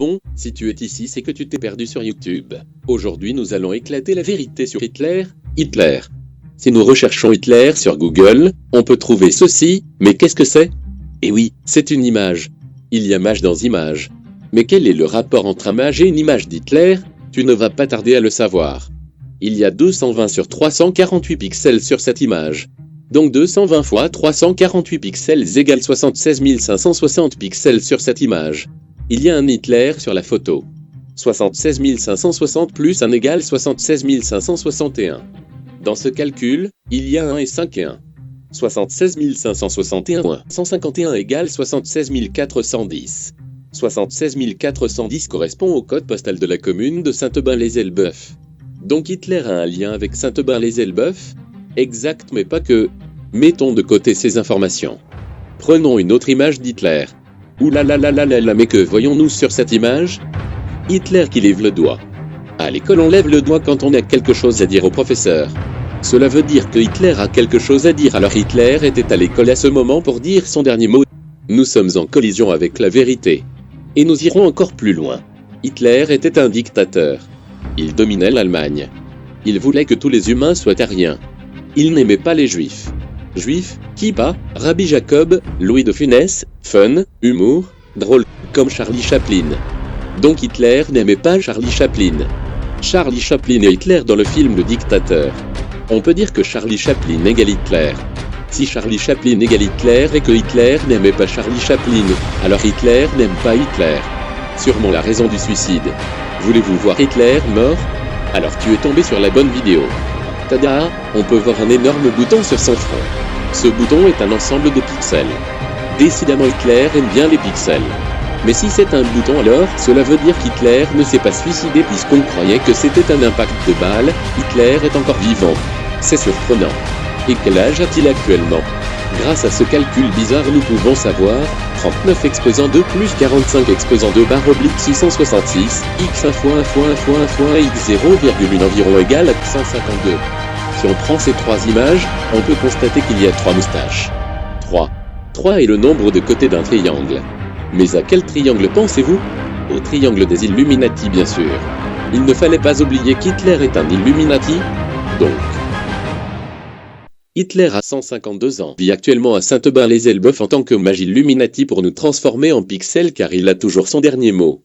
Bon, si tu es ici, c'est que tu t'es perdu sur YouTube. Aujourd'hui, nous allons éclater la vérité sur Hitler. Hitler. Si nous recherchons Hitler sur Google, on peut trouver ceci, mais qu'est-ce que c'est? Eh oui, c'est une image. Il y a mage dans image. Mais quel est le rapport entre un mage et une image d'Hitler? Tu ne vas pas tarder à le savoir. Il y a 220 sur 348 pixels sur cette image. Donc 220 fois 348 pixels égale 76 560 pixels sur cette image. Il y a un Hitler sur la photo. 76 560 plus 1 égale 76 561. Dans ce calcul, il y a 1 et 5 et 1. 76 561 moins 151 égale 76 410. 76 410 correspond au code postal de la commune de Saint-Aubin-les-Elbeuf. Donc Hitler a un lien avec Saint-Aubin-les-Elbeuf? Exact, mais pas que. Mettons de côté ces informations. Prenons une autre image d'Hitler. Ouh là là là là là là, mais que voyons-nous sur cette image? Hitler qui lève le doigt. À l'école, on lève le doigt quand on a quelque chose à dire au professeur. Cela veut dire que Hitler a quelque chose à dire, alors Hitler était à l'école à ce moment pour dire son dernier mot. Nous sommes en collision avec la vérité. Et nous irons encore plus loin. Hitler était un dictateur. Il dominait l'Allemagne. Il voulait que tous les humains soient aryens. Il n'aimait pas les juifs. Juifs, qui pas, Rabbi Jacob, Louis de Funès, fun, humour, drôle, comme Charlie Chaplin. Donc Hitler n'aimait pas Charlie Chaplin. Charlie Chaplin et Hitler dans le film Le Dictateur. On peut dire que Charlie Chaplin égale Hitler. Si Charlie Chaplin égale Hitler et que Hitler n'aimait pas Charlie Chaplin, alors Hitler n'aime pas Hitler. Sûrement la raison du suicide. Voulez-vous voir Hitler mort? Alors tu es tombé sur la bonne vidéo. Tada! On peut voir un énorme bouton sur son front. Ce bouton est un ensemble de pixels. Décidément Hitler aime bien les pixels. Mais si c'est un bouton alors, cela veut dire qu'Hitler ne s'est pas suicidé puisqu'on croyait que c'était un impact de balle. Hitler est encore vivant. C'est surprenant. Et quel âge a-t-il actuellement? Grâce à ce calcul bizarre, nous pouvons savoir 39 exposant 2 plus 45 exposant 2 barre oblique 666, x 1 fois 1 fois 1 fois 1 fois x 0,1 environ égale à 152. Si on prend ces trois images, on peut constater qu'il y a 3 moustaches. 3. 3 est le nombre de côtés d'un triangle. Mais à quel triangle pensez-vous? Au triangle des Illuminati, bien sûr. Il ne fallait pas oublier qu'Hitler est un Illuminati. Donc, Hitler a 152 ans, vit actuellement à Saint-Aubin-les-Elbeuf en tant que mage Illuminati pour nous transformer en pixels car il a toujours son dernier mot.